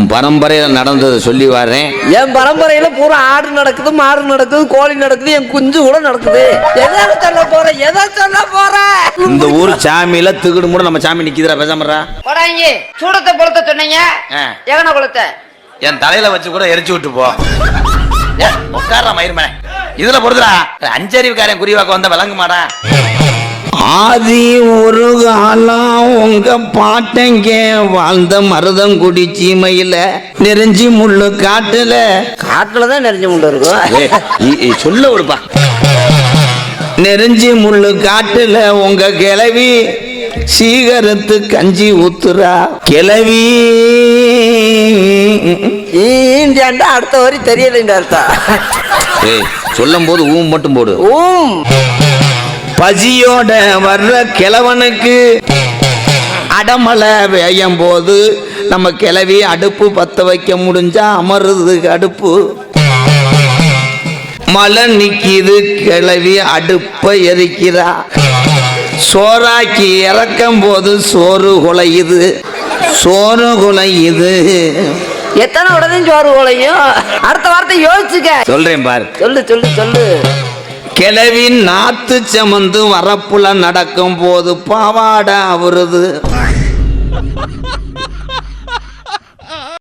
உன் பரம்பரையில நடந்ததை சொல்லி வர்றேன். என் பரம்பரையில பூரா ஆடு நடக்குது, மாடு நடக்குது, கோழி நடக்குது, என் குஞ்சு கூட நடக்குது. எதை சொல்ல போற? இந்த ஊர் சாமியில திகுடு மூட நம்ம சாமி நிக்குதுடா, பேசாமறா. போடாங்க. சூடத்தை பொழுத்த சொன்னீங்க, எகன குளத்தை என் தலையில வச்சு கூட எரிச்சு விட்டு போ. உட்கார மயிர்மே, இதுல பொறுத்துடா. அஞ்சறிவுக்காரன் குறிவாக்க வந்த விளங்க மாடா. ஆதி ஒரு காலம் உங்க பாட்டங்க வாழ்ந்த மருதங்குடி சீமையில நெருஞ்சி முள்ளு காட்டுலதான் நெருஞ்சி முள்ளு இருக்கும். சொல்ல விடுப்பா. நெருஞ்சி முள்ளு காட்டுல உங்க கிளவி சீகரத்து கஞ்சி ஊத்துறா. கிளவி அடுத்த வரி தெரியல அர்த்தம். சொல்லும் போது ஊம் மட்டும் போடு. பசியோட வர்ற கிழவனுக்கு அடமலை வேயும் போது நம்ம கிளவி அடுப்பு பத்த வைக்க முடிஞ்சா அமருது அடுப்பு. மழை நிக்கிது, கிளவி அடுப்பை எரிக்கிறா. சோறாக்கி இறக்கும் போது சோறு குலையுது. எத்தனை உடனே சோறு குலையும்? அடுத்த வார்த்தை யோசிச்சுக்க. சொல்றேன் பாரு. சொல்லு. கிளவி நாத்து சமந்து வரப்புல நடக்கும் போது பாவாடை அவருது.